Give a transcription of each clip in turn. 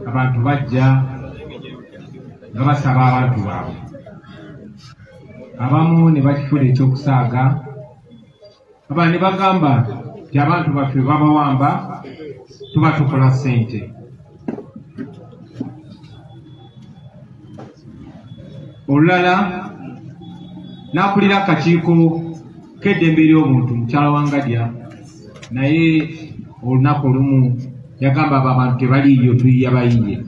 abantu bajja nga basaba abantu baabwe. Abamu ne bakifula ekyokusaaga, abandi ne bagamba nti abantu baffe babawamba tuba tukola ssente. Olulala n'akulira akakiiko k'eddembe ly'obuntu mukyala wa Ngadya, naye olunaku olumu yagamba abo abantu tebaliiyo tuyiya bayiye.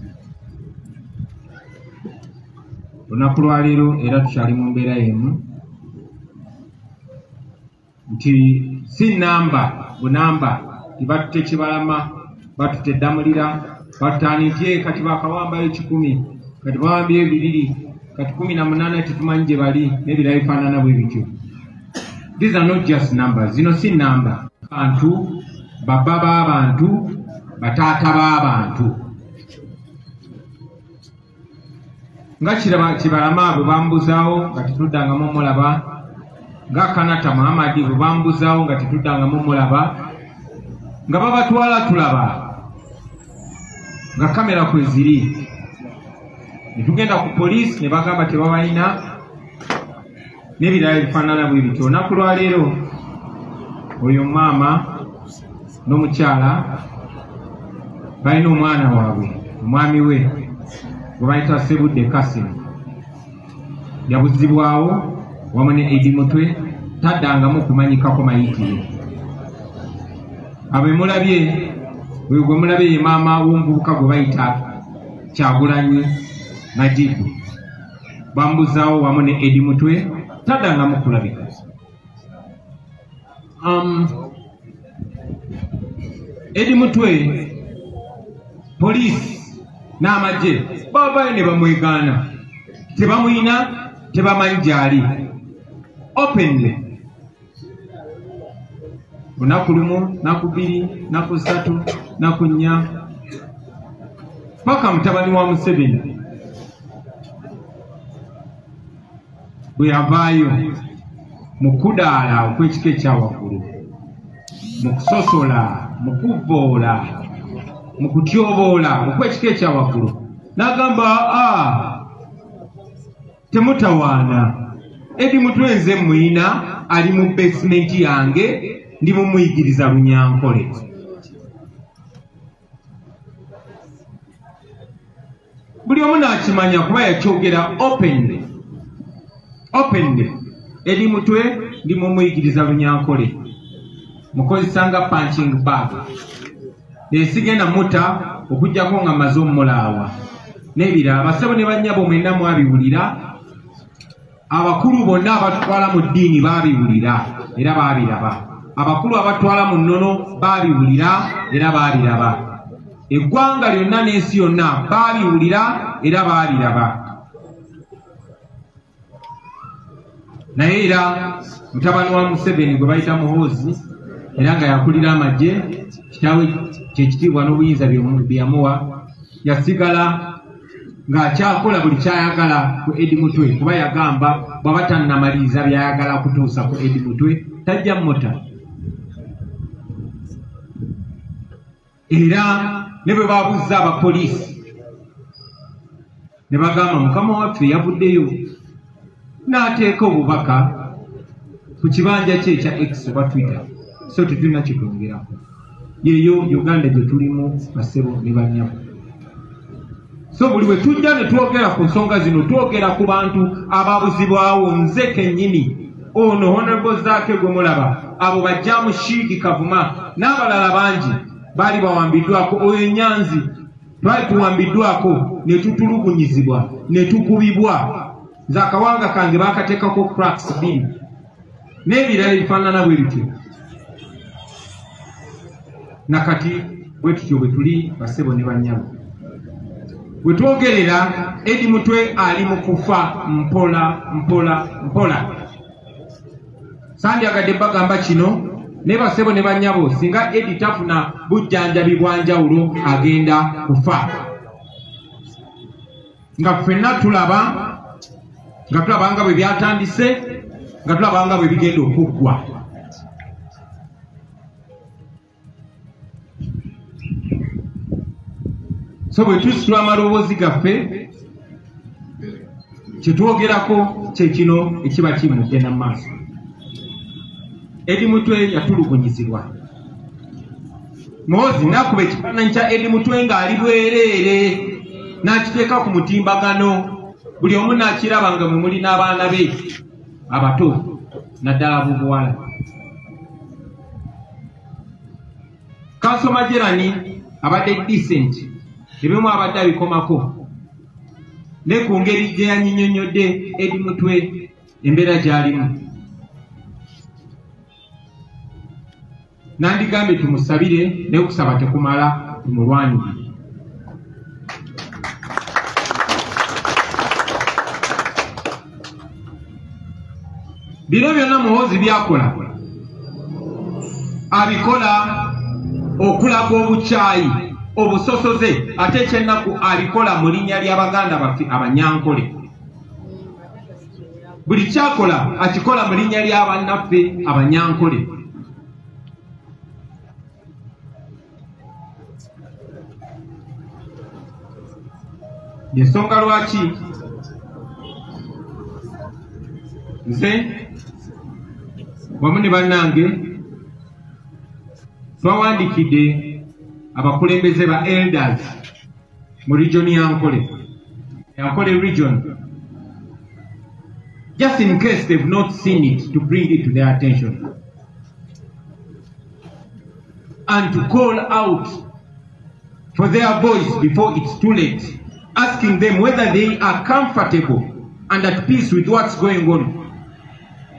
Olunaku lwa leero era tukyali mu mbeera y'emu nti si namba bunamba tibatutte Kibalama, batutte Ddamulira, batutaani nti kati bakawambayo 10, kati bawambye 2, kati 18 tetumanyi gye bali n'ebirala bifaanana bwe bityo. These are not just numbers. Zino si namba. Abantu, baba b'abantu, bataata b'abantu. Nga Kibalama bwe bambuzaawo nga tetuddangamu mulaba, nga Kanata Muhammad bwe bambuzaawo nga tetuddangamu mulaba, nga babatwala tulaba, nga kamera kwe ziri. Ne tugenda ku poliisi ne bagamba tebabalina n'ebirala bifaanana bwe bityo. Olunaku lwa leero oyo maama n'omukyala balina omwana waabwe, omwami we gwe bayita Ssebudde Kassim, yabuzibwawo wamu ne Eddie Mutwe, taddangamu kumanyikako mayitire. Abo mulabye, oyo gwe mulabye ye maama w'omuvubuka gwe bayita Kyagulanyi Najibu, bambuzaawo wamu ne Eddie Mutwe, taddangamu kulabika. Eddie Mutwe, poliisi n'amagye babayo ne bamwegaana, tebamuyina, tebamanyi gy'ali. Openly lunaku lumu, naku 2, naku 3, naku 4, paka mutabani wa Museveni bwe yavaayo mu kudaala okw'ekika ekyawaggulu, mu kusosola, mu kuvvoola, mu kutyoboola okw'ekika ekyawaggulu, n'agamba temutawaana. Eddie Mutwe nze muyina, ali mu basement yange, ndi mumuyigiriza Lunyankole. Buli omu n'akimanya kuba yakyogera openly. Eddie Mutwe ndi mumuyigiriza Lunyankole, mukozesanga punching bag, nesigenda muta okujjako nga maze omulaawa n'ebirala. Basebo ne bannyabo mwenna mwabiwulira, abakulu bonna abatwala mu ddiini baabiwulira era baabiraba, abakulu abatwala mu nnono baabiwulira era baabiraba, eggwanga lyonna n'ensi yonna baabiwulira era baabiraba. Naye era mutabani wa Museveni gwe bayita Muhoozi, era nga yakulira amagye, kitaawe kyekitiibwa n'obuyinza bye yamuwa, yasigala ng'akyakola buli kyayagala ku Eddie Mutwe, kuba yagamba bw'aba tannamaliriza byayagala kutuusa ku Eddie Mutwe tajja muta. Era ne bwe baabuzza abapoliisi ne bagamba mukama waffe yavuddeyo n'ateeka obubaka ku kibanja kye ekya X oba Twitter, so tetulina kitwongerako. Yeeyo Uganda gye tulimu basebo ne bannyabo. So buli we tujja ne twogera ku nsonga zino, twogera ku bantu ababuzibwawo. Nze kennyini ono Honorable Zaake gwe mulaba, abo bajja mu Shigi Kavuma n'abalala bangi baali bawambiddwako. Oyo Nyanzi twali tuwambiddwako ne tutulugunyizibwa ne tukubibwa, nze akawanga kange baakateekako cracks 2 n'ebirala ebifaanana bwe bityo. Nakati bwe tutyo bwe tuli basebo ne bannyabo. Bwe twogerera Eddie Mutwe ali mu kufa mpola. Sandyagadde bagamba kino ne basebo ne bannyabo, singa Eddie tafuna bujjanjabi bwanjawulo agenda kufa. Nga ffenna tulaba nga bwe byatandise, nga tulaba nga bwe bigenda okuggwa. So bwe tusitula amaloboozi gaffe kyetwogerako kyekino ekiba kimudde n'amaaso. Edi Mutwe yatulugunyizibwa. Muhoozi n'akuba ekifaananyi kya Edi Mutwe ng'ali bwereere n'akiteeka ku mutimbagano, buli omu n'akiraba nga mwe muli n'abaana be abato naddala ab'obuwala. Kanso Majerani abadde decent, ebimu abadde abikomako, ne ku ngeri gye yanyinyonnyodde Edi Mutwe embeera gy'alimu. Nandigambye tumusabire, naye okusaba tekumala, tumulwanire. Bino byonna Muhoozi byakola, abikola okulaga obukyayi, obusosoze, ate ekyennaku abikola mu linnya ly'Abaganda baffe Abanyankole. Buli kyakola akikola mu linnya ly'abannaffe Abanyankole. Yensonga lwaki nze wamu ne bannange twawandikidde abakulembeze ba elders mu region Yankole region, just in case they've not seen it, to bring it to their attention and to call out for their voice before it's too late, asking them whether they are comfortable and at peace with what's going on,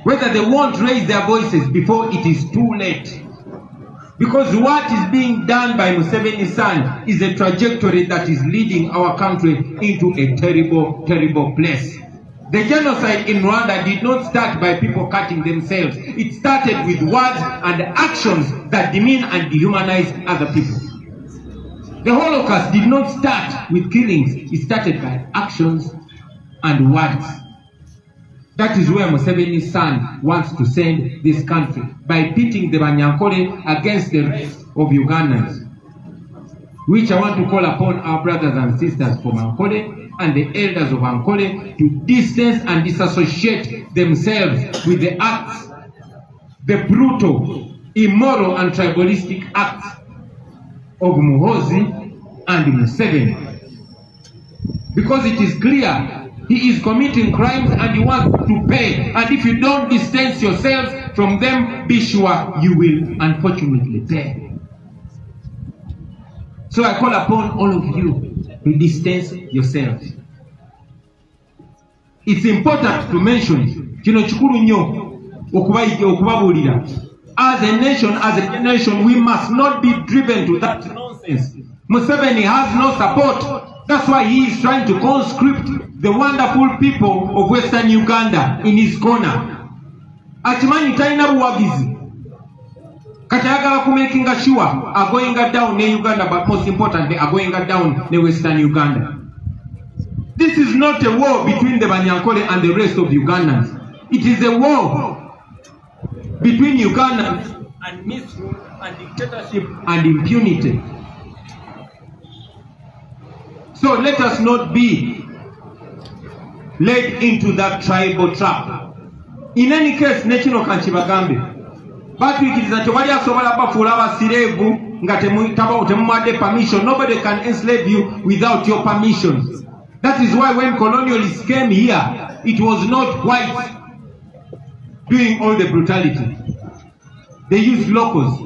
whether they won't raise their voices before it is too late. Because what is being done by Museveni's son is a trajectory that is leading our country into a terrible, terrible place. The genocide in Rwanda did not start by people cutting themselves. It started with words and actions that demean and dehumanize other people. The Holocaust did not start with killings. It started by actions and words. That is where Museveni's son wants to send this country, by pitting the Banyankole against the rest of Ugandans, which I want to call upon our brothers and sisters from Ankole and the elders of Ankole to distance and disassociate themselves with the acts, the brutal, immoral and tribalistic acts of Muhoozi and Museveni. Because it is clear he is committing crimes and he wants to pay. And if you don't distance yourselves from them, be sure you will unfortunately pay. So I call upon all of you to distance yourselves. It's important to mention, kino kikulu nnyo okubabulira. As a nation, as a generation, we must not be driven to that nonsense. Museveni has no support. That's why he is trying to conscript the wonderful people of Western Uganda in his corner. Akimanyi talina buwagizi. Kati ayagala kumakinga sure are going down in Uganda, but most importantly are going down in Western Uganda. This is not a war between the Banyankole and the rest of Ugandans. It is a war between Ugandans and misrule and dictatorship and impunity. So let us not be led into that tribal trap. In any case, Nekino Kanchibagambe, batwikiriza tewali asobola bafuula abasireevu nga temuwadde permission. Nobody can enslave you without your permission. That is why when colonialists came here, it was not whites doing all the brutality. They used locals.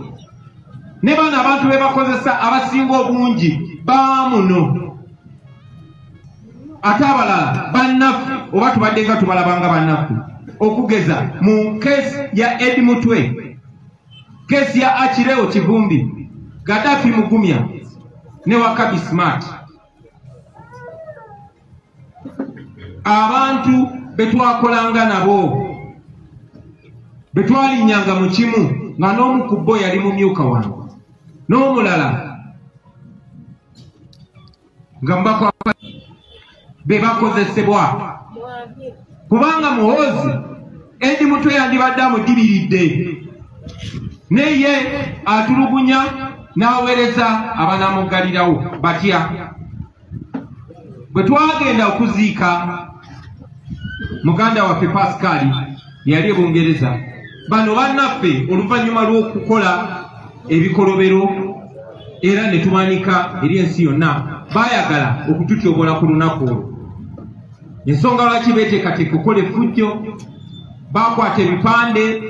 Neba n'abantu be bakozesa abasinga obungi baamuno. Ate abalala bannaffe oba tubadde nga tubalabanga bannaffe. Okugeza mu keesi ya Edi Mutwe, keesi ya Akireo Kivumbi, Gaddafi Mugumya ne Wakabi Smart. Abantu betwakolanga nabo, betwalinyanga mu kimu, nga n'omu ku bo yali mumyuka wange, n'omulala nga mbako be bakozesebwa. Kubanga Muhoozi Edi Mutwe yandibadde amudibiridde, naye atulugunya n'aweereza abanamuggalirawo batya. bwe twagenda okuziika muganda waffe Pascal yali Bungereza, bano bannaffe oluvannyuma lw'okukola ebikolobero era ne tumanika eri ensi yonna baayagala okututyobola ku lunaku olwo. Ensonga lwaki beeteekateeka okukola effujjo, baakwata ebipande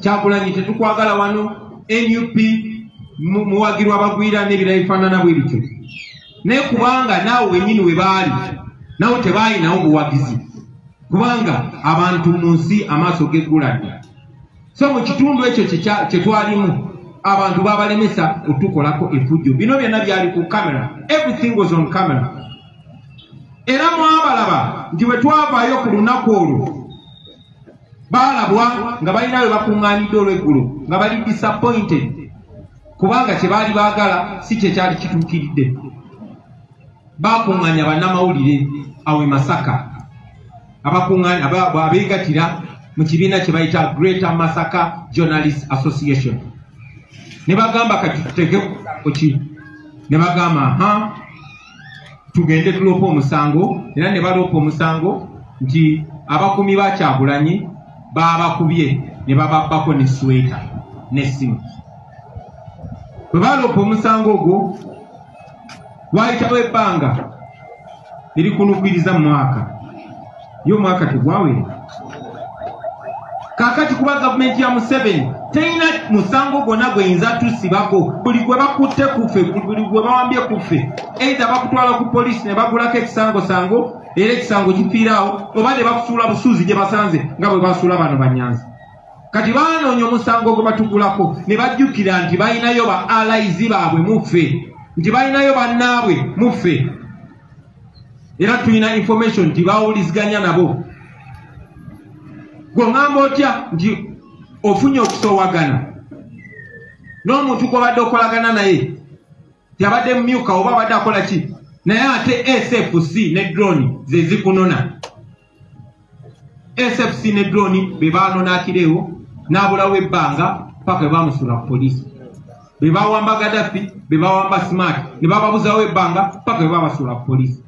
Kyagulanyi tetukwagala wano, NUP muwagirwa abagwira n'ebirala bifaanana bwe bityo. Naye kubanga naawe wennyini we baali nawe tebaayinawo buwagizi, kubanga abantu mu nsi amaaso g'egguladde. So mu kitundu ekyo kye twalimu abantu babalemesa otukolako effujjo. Bino byonna byali ku kamera, everything was on camera. Era mwabalaba nti bwe twavaayo ku lunaku olwo baalabwa nga balina we bakuŋŋaanidde olw'eggulu nga bali disappointed, kubanga kye baali baagala si kye kyali kituukiridde. Baakuŋŋaanya bannamawulire awo e Masaka, abeegatira mu kibiina kye bayita Greater Masaka Journalists Association. Ne bagamba kati tutege ki, ne bagamba tugende tuloopa omusango, era ne baloopa omusango nti abakuumi ba Kyagulanyi babakubye ne bababbako ne sweta n'essimu. Bwe baloopa omusango ogwo waayitawo ebbanga erikunukkiriza mu mwaka, ye omwaka tegwawera. Kaakati kuba gavumenti ya Museveni terina musango gwonna gweyinza tusibako. Buli gwe bakutte kuffe, buli gwe bawambye kuffe, eitha bakutwala ku poliisi ne bagulako ekisangosango era ekisango kifiiraawo, oba ne bakusuula busuuzi gye basanze nga bwe basuula bano Banyanzi. Kati baanoonya omusango gwe batugulako ne bajjukira nti balinayo ba allies baabwe muffe, nti balinayo bannaabwe muffe, era tulina information nti bawuliziganya nabo. Gwe ngamba otya nti ofunye okusoowagana n'omuntu gw'obadde okolagana naye yabadde mumyuka oba abadde akola ki, naye ate SFC ne drone ze zikunona. SFC ne drone be baanonakireewo n'abulawo ebbanga paka bwe bamusula ku poliisi. Be bawamba Gaddafi, be bawamba Smart, ne bababuzawo ebbanga paka bwe babasula ku poliisi.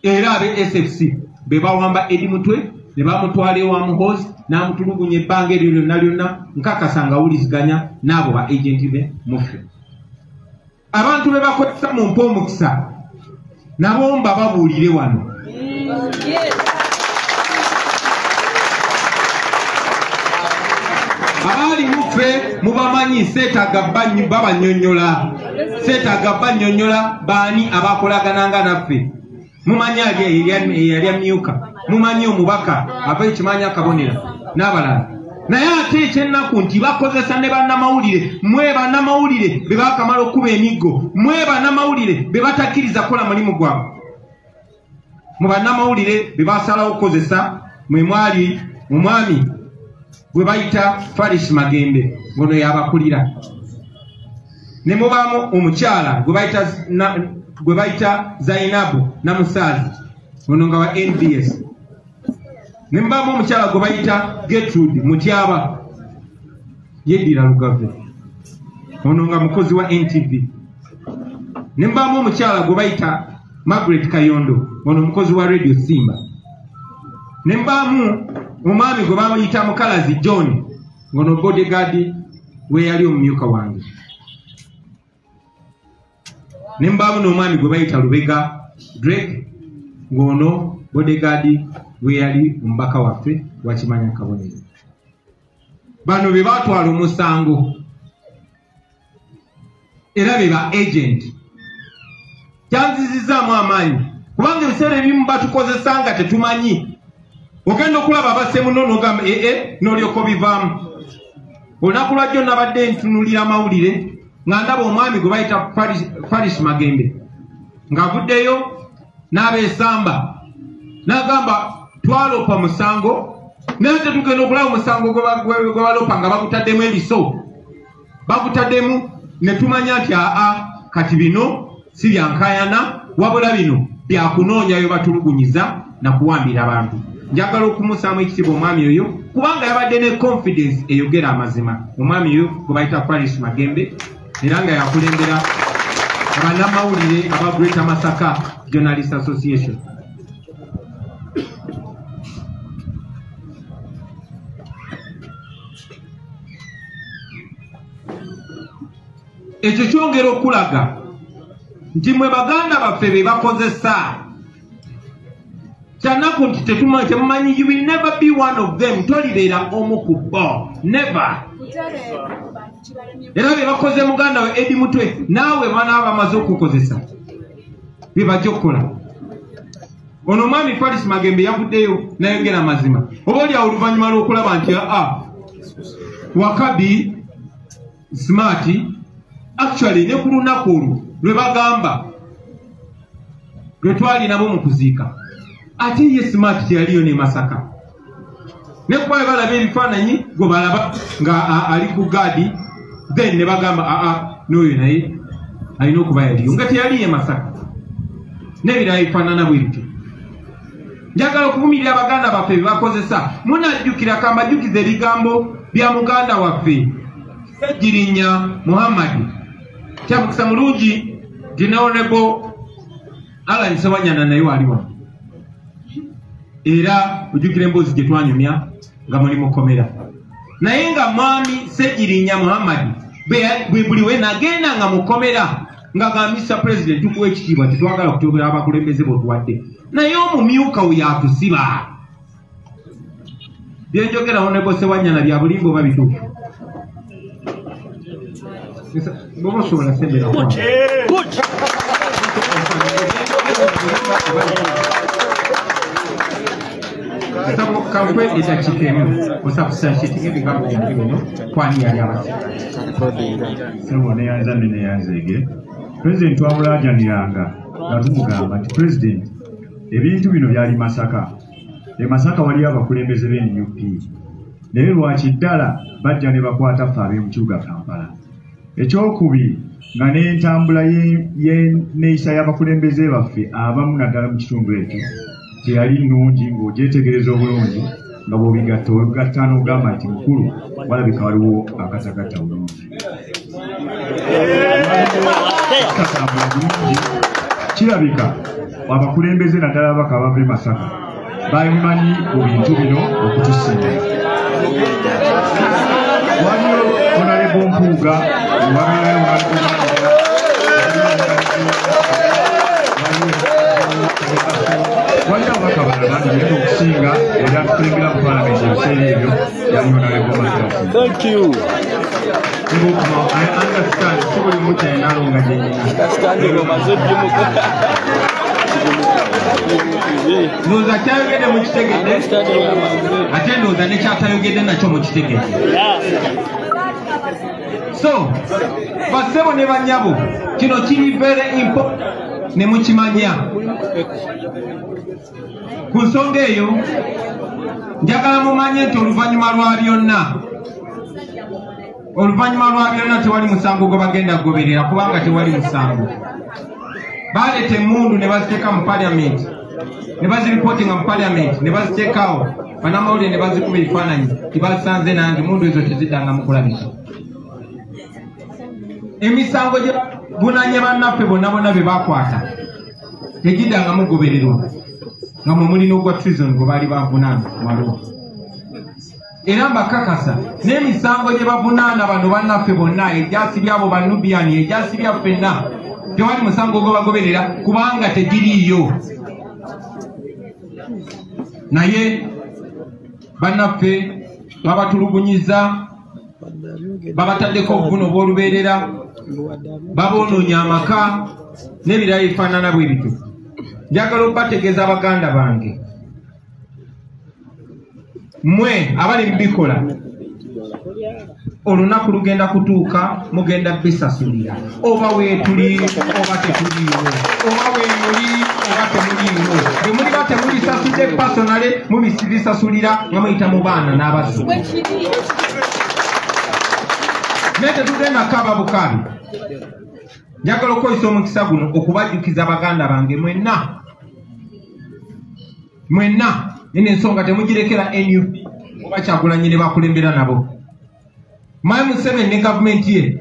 Era abe SFC be bawamba Edi Mutwe ne bamutwala ewa Muhoozi n'amutulugunya ebbanga eryo lyonna lyonna, nkakasa nga awuliziganya n'abo ba agenti be muffe. Abantu be bakozesa mu mpa omukisa nabo mba babuulire wano. Abaali muffe mubamanyi, seetaaga babanyonnyola, seetaaga bannyonnyola baani abakolagananga naffe. Mumanyi eyali amyuka, mumanyi omubaka ava ekimanya akabonera n'abalala. Naye ate ekyennaku nti bakozesa ne bannamawulire, mwe bannamawulire be baakamala okuba emiggo, mwe bannamawulire be batakkiriza kukola mulimu gwabwe. Mu bannamawulire be baasalawo okukozesa mwe mwali omwami gwe bayita Faris Magembe, ngono yabakulira. Ne mubaamu omukyala gwe bayita Zainabu Namusaazi, ono nga wa NBS. Ne mubaamu omukyala gwe bayita Gertrude Mutyaba, yeddira Lugave, ono nga mukozi wa NTV. Ne mubaamu omukyala gwe bayita Margaret Kayondo, ono mukozi wa Radio Simba. Ne mubaamu omwami gwe bamuyita Mukalazi John, ngono bodyguard we yali omumyuka wange. Ne mubaamu n'omwami gwe bayita Lubega Drake, ngono bodyguard we yali omubaka waffe wa Kimanya Kabonero. Bano be baatwala omusango era be ba agent. Kyanzizizaamu amaanyi kubanga ebiseera ebimu batukozesa nga tetumanyi. Ogenda okulaba abassemu n'ogamba n'olyoka obivaamu. Olunaku lwajjo nabadde ntunulira amawulire nga ndaba omwami gwe bayita Faris Magembe ng'avuddeyo n'abeesamba n'agamba twaloopa musango, naye tetugenda okulaba omusango gwe baloopa nga bagutaddemu ebiso, bagutaddemu ne tumanya nti kati bino si byankayana wabula bino byakunoonyayo batulugunyiza na kuwambira abantu. Njagala okumusaamu ekitiibwa omwami oyo kubanga yabadde ne confidence eyogera amazima. Omwami oyo gwe bayita Faris Magembe era nga yakulembera abannamawulire aba Greater Masaka Journalist Association. Ekyo kyongera okulaga nti mwe baganda baffe be bakozesa kyanaku nti temumanyi you will never be one of them, tolibeera omu ku bo, never. Era be bakoze muganda we Eddie Mutwe naawe bana bamaze okukozesa bibajja okukola. Ono mwami Paris Magembe yavuddeyo nayogera mazima oba oli oluvannyuma lw'okulaba nti Wakabi Smart actually ne ku lunaku olwo lwe bagamba lwe twalinabo mu kuziika ate ye Smart teyaliyo ne Masaka ne kuba balaba ebifaananyi gwe balaba nga ali ku gaadi then ne bagamba n'oyo naye alina okuba yaliyo nga teyaliyo e Masaka n'ebirala bifaanana bwe bityo. Njagala okuvumirira abaganda baffe be bakozesa munajjukira kambajjukiza ebigambo bya muganda waffe Ssejjirinya Muhammad kyamukisa mulungi Honorable Alan Sewanyana naye waliwo era ojjukira emboozi gye twanyumya nga muli mukomera naye nga mwami Ssejjirinya Muhammad bwe buli we nagenda nga mukomera nga gambisa President tukuwa ekitiibwa tetwagala kutobera abakulembeze botuwadde naye omumyuka we yatusiba. Byenjogera Honorable Sewanyana bya bulimba oba bituufu? Bobo osobola sembera kankwe eddakiika emu osakusashitiga ebigambo byange bino kwani yali Sebo neyanza neneyanzege President wabulajaniranga nga tumugamba nti President ebintu bino byali Masaka. E Masaka wali abakulembeze b'NUP naye lwaki ddala bajja ne bakwata ffe ab'omu kibuga Kampala. Ekyokubiri nga n'entambula y'enneeyisa y'abakulembeze baffe abamu naddala mu kitundu ekyo teyali nnungi ng'ogyetegereza obulungi nga bw'obigatta n'ogamba nti mukulu walabika waliwo akatagatta bulungi. Akatambula bulungi kirabika abakulembeze naddala abaka abava e Masaka babimanyi ku bintu bino okutusinga. Waliwo Honorable Mpuuga wabeerayo waliwo ababaka balala bandigenda okusinga era tukulembera mu Parliament ebiseera ebyo yali Honorable Matirasi. Thank you. I understand. Sibuli mucha enalonga jenyina. Noza kyayogedde mu kitegedde ate ndowooza ne kyatayogedde nakyo mu kitegedde. So bassebo ne banyabo kino kiri very important ne mukimanya. Ku nsonga eyo njagala mumanye nti oluvannyuma lwa byonna tewali musango gwe bagenda kugoberera kubanga tewali musango. Baleeta emmundu ne baziteeka mu Parliament ne baziripootinga mu Parliament ne baziteekawo bannamawulire ne bazikuba ebifaananyi tibasanze nange emmundu ezo teziddangamu kulabika. Emisango gye bunanye bannaffe bonna be bakwata tegiddangamu gobererwa nga mwe mulina ogwa treason gwe baali bavunaana waliwo. Era mbakakasa n'emisango gye bavunaana bano bannaffe bonna ejaasi byabo Banubian ejaasi bya ffenna tewali musango gwe bagoberera kubanga tegiriiyo. Naye bannaffe babatulugunyiza babataddeko obuvuno obw'olubeerera babonoonya amaka n'ebirala ebifaanana bwe bityo. Njagala okubategeeza abaganda bange mmwe abali mbikola olunaku lugenda kutuuka mugenda bisasulira oba weetuli oba tetuliiwo oba weemuli oba temuliiwo. Bwe muliba temulisasudde pasonale mubisibisasulira nga muyita mu baana n'abasu naye tetugenda kaba bukabi. Njagala okukozesa omukisa guno okubajjukiza baganda bange mwenna eno ensonga temugirekera NUP oba Kyagulanyi ne bakulembera nabo. Museveni ne gavumenti ye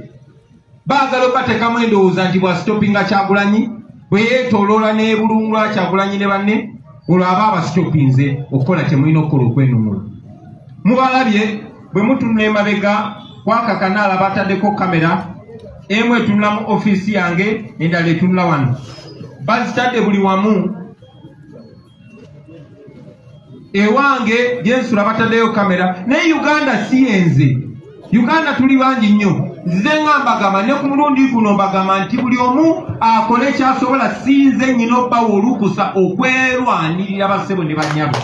baagala okubateekamu endowooza nti bwasitopinga Kyagulanyi bwe yeetooloola n'ebulungula Kyagulanyi ne banne olwo aba abasitopinze okukola kye mulina okukola okwenunula. Mubalabye bwe mutunula emabega kwaka kanaala bataddeko kamera emu etunula mu ofiisi yange endala etunula wano bazitadde buli wamu. Ewange gyensula bataddeyo kamera naye Uganda si yenze. Uganda tuli bangi nnyo. Nze nga mbagamba ne ku mulundi guno mbagamba nti buli omu akole kyasobola sinze nnyina obbawa olukusa okwerwanirira bassebo ne bannyabo.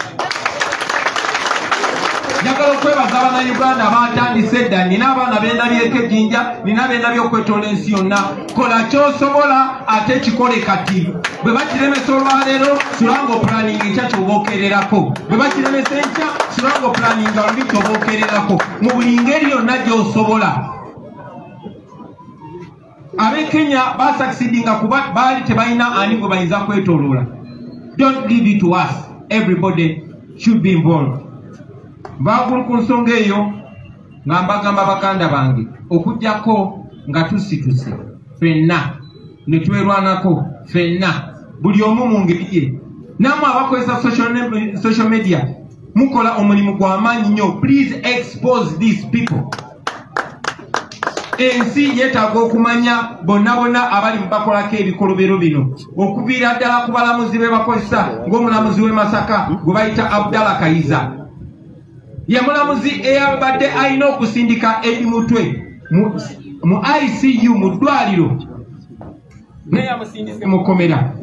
Njagala okwebaza Abannayuganda abatandise edda, nina abaana bendabyeko ejjinja, nina bendabye okwetoola ensi yonna. Kola kyosobola ate kikole kati. Bwe bakiremesa olwaleero sulanga opulaninga ekya ky'obookererako. Bwe bakiremesa enkya sulanga opulaninga luli ky'obookererako. Mu buli ngeri yonna gy'osobola. Ab'e Kenya basakisidinga kuba baali tebalina ani gwe bayinza kwetooloola. Don't leave it to us. Everybody should be involved. Baagulu ku nsonga eyo nga mbagamba baganda bange okujjako nga tusituse ffenna ne twerwanako ffenna buli omu mu ngeri ye. Nammwe abakozesa social media mukola omulimu gw'amaanyi nnyo. Please expose these people. Ensi yeetaaga okumanya bonna abali mu bakolako ebikolobero bino okuviira ddala ku balamuzi be bakozesa ng'omulamuzi w'e Masaka gwe bayita Abdallah Kayiza. Ye mulamuzi eyabadde alina okusindika eri mutwe mu ICU mu ddwaliro naye yamusindise mu kkomera.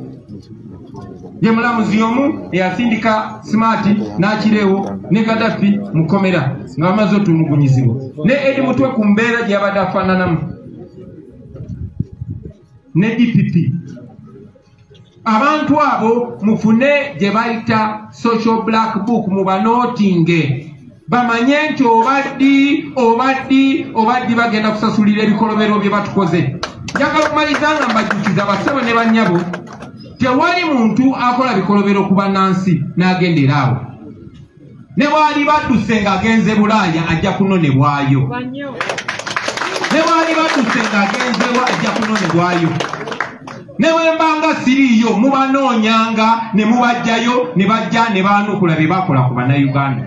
Ye mulamuzi omu eyasindika Smart n'akireewo ne Gaddafi mu kkomera nga bamaze otulugunyizibwa ne eri mutwe ku mbeera gye yabadde afaananamu ne DPP. Abantu abo mufune gye bayita social black book mu banootinge bamanye nti obaddi bagenda kusasulira ebikolobero bye batukoze. Njagala okumaliriza nga mbajjukiza bassebo ne bannyabo tewali muntu akola bikolobero ku bannansi n'agendera awo. Ne bwali badduse ng'agenze Bulaaya ajja kunonebwayo. Ne bwali badduse ng'agenze ajja kunonebwayo. Ne wembanga siriiyo mubanoonyanga ne mubajjayo ne bajja ne baanukula bye bakola ku Bannayuganda.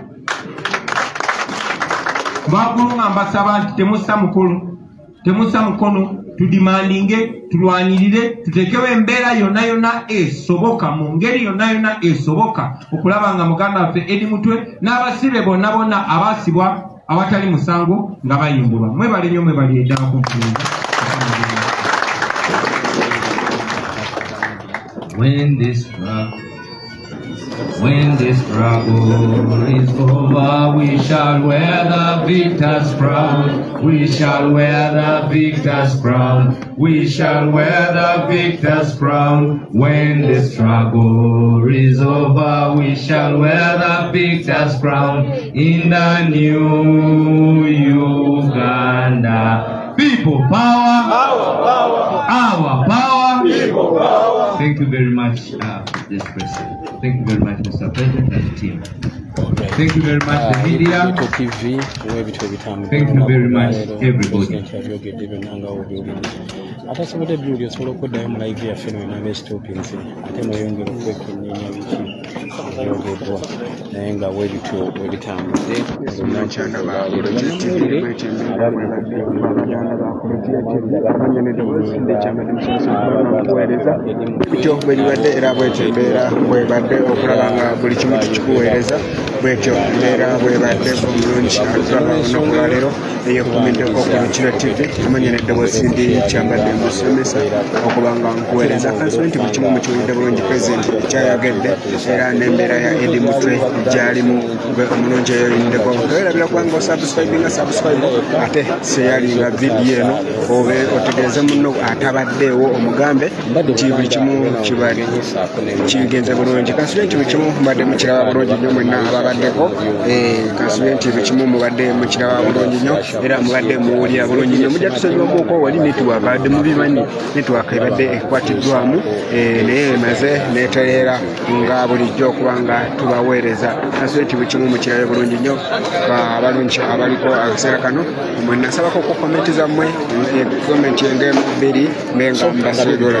Baagulu nga mbasaba nti temussa mukono tudimandinge tulwanirire tutekewo embeera yonna esoboka mu ngeri yonna esoboka okulaba nga muganda waffe Eddie Mutwe n'abasibe bonna abaasibwa awatali musango nga bayimbulwa. Mwebale nnyo mwebali eddala ku nfulungu. When this struggle is over, we shall wear the victor's crown. We shall wear the victor's crown. We shall wear the victor's crown. When the struggle is over, we shall wear the victor's crown in the new Uganda. People power, our power. People power. Thank you very much, this person. Thank you very much, Mr. President and team. Thank you very much, the media. Thank you very much, everybody. Atasobodde byuli osobola okuddayo mu live yaffe no na stopinsi ate mweyongera okwekenneenya biki ebyogeddwa naye nga bwebityo bwebitambudde Nakyana bakolekitivi bityo bweribadde era bwetyo embeera bwebadde okulaba nga buli kimu tukikuweereza bwetyo embeera bwebadde omulungi atulaba olunaku lwaleero eyekumiddeko ku Rukira TV amanya n'eddoboozi ndi kyambadde musomesa okuba nga nkuweereza kanso nti buli kimu mukiwulidde bulungi pulezidenti kyayogedde era n'embeera ya Eddie Mutwe gyalimu gwe omulungi eyoyindeko erabira kubanga osubscribinga ate seyalinga vidiyo eno obe otegeeze munno atabaddeewo omugambe nti buli kimu kigenze bulungi kanso nti buli kimu mubadde mukiraba bulungi nnyo mwenna ababaddeko kanso nti buli kimu mubadde mukiraba bulungi nnyo era mubadde muwulira bulungi nnyo mujja tusonyiwamuko wali netwabadde mubimanyi netwaka ebadde ekwatiddwamu naye emaze netereera nga bulijjo kubanga tubaweereza naso ekitiibwa kimu mu kirala bulungi nnyo abalungi abaliko akaseera kano mwe nasabako ku komenti zammwe gavumenti ng'emu bbiri mbenga mbasiibula